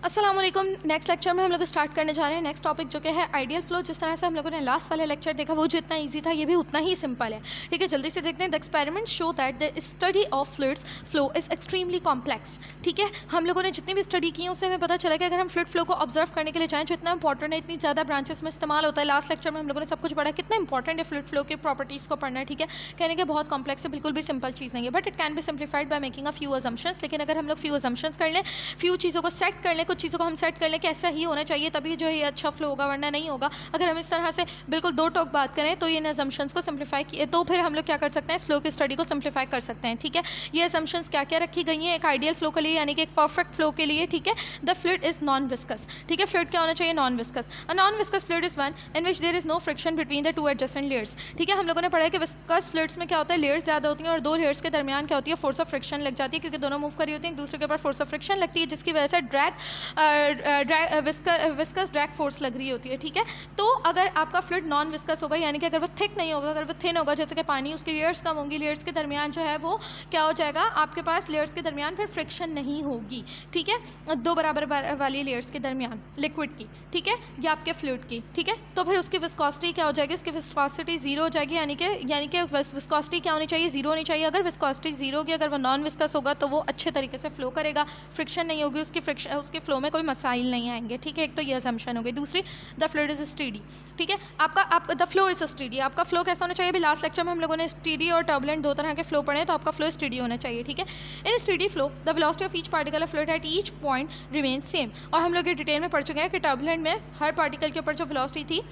अस्सलाम वालेकुम। Next lecture में हम लोग स्टार्ट करने जा रहे हैं नेक्स्ट टॉपिक जो कि है आइडियल फ्लो। जिस तरह से हम लोगों ने लास्ट वाले लेक्चर देखा वो जितना इजी था ये भी उतना ही सिंपल है। ठीक है, जल्दी से देखते हैं। The experiment show that the study of fluids flow is extremely complex. ठीक है, हम लोगों ने जितनी भी स्टडी की है उससे हमें पता चला कि अगर हम फ्लूइड फ्लो को ऑब्जर्व करने के लिए जाएँ जो इतना इंपॉर्टेंट है, इतनी ज़्यादा ब्रांचेस में इस्तेमाल होता है। लास्ट लेक्चर में हम लोगों ने सब कुछ पढ़ा कितना इंपॉर्टेंट है फ्लूइड फ्लो के प्रॉपर्टीज़ को पढ़ना। ठीक है, कहने के बहुत कॉम्प्लेक्स है, बिल्कुल भी सिंपल चीज़ नहीं है, but it can be simplified by making a few assumptions. लेकिन अगर हम लोग फ्यू अजम्पशंस कर लें, फ्यू चीज़ों को सेट कर लें, कुछ चीज़ों को हम सेट कर लें कि ऐसा ही होना चाहिए तभी जो है ये अच्छा फ्लो होगा, वरना नहीं होगा। अगर हम इस तरह से बिल्कुल दो टोक बात करें तो ये इन असम्पशंस को सिंप्लीफाई किए तो फिर हम लोग क्या कर सकते हैं, इस फ्लो की स्टडी को सिंप्लीफाई कर सकते हैं। ठीक है, ये असम्पशंस क्या क्या रखी गई हैं एक आइडियल फ्लो के लिए, यानी कि एक परफेक्ट फ्लो के लिए। ठीक है, the fluid is non viscous. ठीक है, फ्लूइड क्या होना चाहिए, non viscous. A non viscous fluid is one in which there is no friction between the two adjacent layers. ठीक है, हम लोगों ने पढ़ा है कि विस्कस फ्लूइड्स में क्या होता है, लेयर्स ज़्यादा होती हैं और दो लेयर्स के दरमियान क्या होती है, फोर्स ऑफ फ्रिक्शन लग जाती है, क्योंकि दोनों मूव कर रही होती हैं, एक दूसरे के ऊपर फोर्स ऑफ फ्रिक्शन लगती है, जिसकी वजह से विस्कस ड्रैग फोर्स लग रही होती है। ठीक है, तो अगर आपका फ्लूइड नॉन विस्कस होगा, यानी कि अगर वो थिक नहीं होगा, अगर वो थिन होगा जैसे कि पानी, उसकी लेयर्स कम होंगी, लेयर्स के दरमियान जो है वो क्या हो जाएगा, आपके पास लेयर्स के दरमियान फिर फ्रिक्शन नहीं होगी। ठीक है, दो बराबर वाली लेयर्स के दरमियान लिक्विड की, ठीक है, या आपके फ्लूइड की। ठीक है, तो फिर उसकी विस्कोसिटी क्या हो जाएगी, उसकी विस्कोसिटी जीरो हो जाएगी, यानी कि विस्कोसिटी क्या होनी चाहिए, जीरो होनी चाहिए। अगर विस्कोसिटी जीरो होगी, अगर वो नॉन विस्कस होगा तो वो अच्छे तरीके से फ्लो करेगा, फ्रिक्शन नहीं होगी, उसके फ्लो में कोई मसाइल नहीं आएंगे। ठीक है, एक तो ये असम्पशन हो गई। दूसरी, द फ्लूइड इज स्टेडी। ठीक है, द फ्लो इज स्टेडी। आपका फ्लो कैसा होना चाहिए, अभी लास्ट लेक्चर में हम लोगों ने स्टेडी और टर्बुलेंट दो तरह के फ्लो पढ़े, तो आपका फ्लो स्टेडी होना चाहिए। ठीक है, in steady flow the velocity of each particle of fluid at each point remain same. और हम लोग ये डिटेल में पढ़ चुके हैं कि टर्बुलेंट में हर पार्टिकल के ऊपर जो वेलोसिटी थी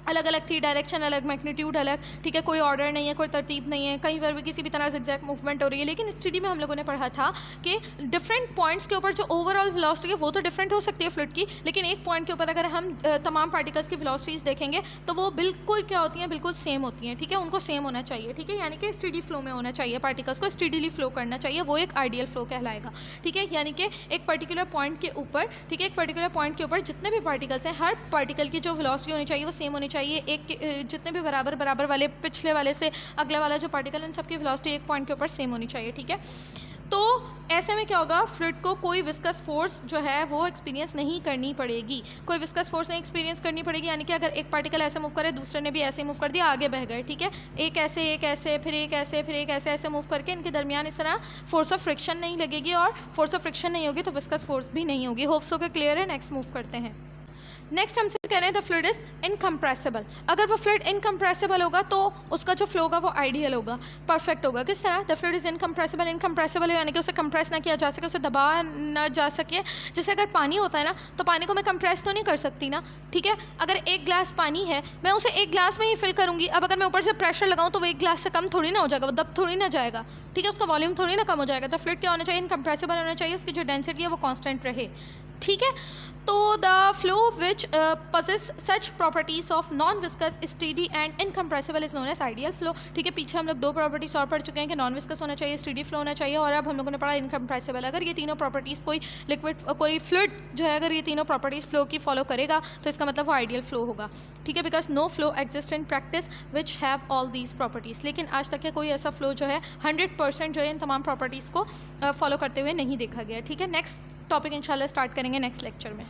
अलग अलग थी, डायरेक्शन अलग, मैग्नीट्यूड अलग। ठीक है, कोई ऑर्डर नहीं है, कोई तरतीब नहीं है, कहीं पर भी किसी भी तरह से एग्जैक्ट मूवमेंट हो रही है। लेकिन स्टडी में हम लोगों ने पढ़ा था कि डिफरेंट पॉइंट्स के ऊपर जो ओवरऑल वेलोसिटी है वो तो डिफरेंट हो सकती है फ्लूइड की, लेकिन एक पॉइंट के ऊपर अगर हम तमाम पार्टिकल्स की वेलोसिटीज़ देखेंगे तो वो बिल्कुल क्या होती हैं, बिल्कुल सेम होती हैं। ठीक है, उनको सेम होना चाहिए। ठीक है, यानी कि स्टडी फ्लो में होना चाहिए, पार्टिकल्स को स्टडीली फ्लो करना चाहिए, वो एक आइडियल फ्लो कहलाएगा। ठीक है, यानी कि एक पर्टिकुलर पॉइंट के ऊपर, ठीक है, एक पर्टिकुलर पॉइंट के ऊपर जितने भी पार्टिकल्स हैं, हर पार्टिकल की जो वेलोसिटी होनी चाहिए वो सेम होनी चाहिए। एक जितने भी बराबर वाले, पिछले वाले से अगले वाला जो पार्टिकल, उन सबकी वेलोसिटी एक पॉइंट के ऊपर सेम होनी चाहिए। ठीक है, तो ऐसे में क्या होगा, फ्लूइड को कोई विस्कस फोर्स जो है वो एक्सपीरियंस नहीं करनी पड़ेगी, कोई विस्कस फोर्स नहीं एक्सपीरियंस करनी पड़ेगी। यानी कि अगर एक पार्टिकल ऐसे मूव करे, दूसरे ने भी ऐसे मूव कर दिया, आगे बह गए। ठीक है, एक ऐसे फिर एक ऐसे फिर एक ऐसे मूव करके इनके दरमियान इस तरह फोर्स ऑफ फ्रिक्शन नहीं लगेगी, और फोर्स ऑफ फ्रिक्शन नहीं होगी तो विस्कस फोर्स भी नहीं होगी। होप्स हो के क्लियर है। नेक्स्ट मूव करते हैं। नेक्स्ट हमसे कह रहे हैं द फ्लूइड इज इनकम्प्रेसिबल। अगर वो फ्लूइड इनकम्प्रेसिबल होगा तो उसका जो फ्लो होगा वो आइडियल होगा, परफेक्ट होगा। किस तरह, the fluid is incompressible. Incompressible यानी कि उसे कंप्रेस ना किया जा सके, उसे दबाया ना जा सके। जैसे अगर पानी होता है ना, तो पानी को मैं कंप्रेस तो नहीं कर सकती ना। ठीक है, अगर एक ग्लास पानी है, मैं उसे एक ग्लास में ही फिल करूँगी। अब अगर मैं ऊपर से प्रेशर लगाऊँ तो वो एक ग्लास से कम थोड़ी ना हो जाएगा, वो दब थोड़ी ना जाएगा। ठीक है, उसका वॉल्यूम थोड़ी ना कम हो जाएगा। तो फ्लूइड क्या होना चाहिए, इनकम्प्रेसिबल होना चाहिए, उसकी जो डेंसिटी है वो कांस्टेंट रहे। ठीक है, तो the flow which possess such properties of non viscous, steady and incompressible is known as ideal flow। ठीक है, पीछे हम लोग दो प्रॉपर्टीज और पढ़ चुके हैं कि नॉन विस्कस होना चाहिए, स्टेडी फ्लो होना चाहिए, और अब हम लोगों ने पढ़ा इनकम्प्रेसिबल। अगर ये तीनों प्रॉपर्टीज़ कोई लिक्विड, कोई फ्लूइड जो है, अगर ये तीनों प्रॉपर्टीज़ फ्लो की फॉलो करेगा तो इसका मतलब वो आइडियल फ्लो होगा। ठीक है, because no flow exist in practice which have all these properties. लेकिन आज तक के कोई ऐसा फ्लो जो है 100% जो है इन तमाम प्रॉपर्टीज़ को फॉलो करते हुए नहीं देखा गया। ठीक है, नेक्स्ट टॉपिक इंशाल्लाह स्टार्ट करेंगे नेक्स्ट लेक्चर में।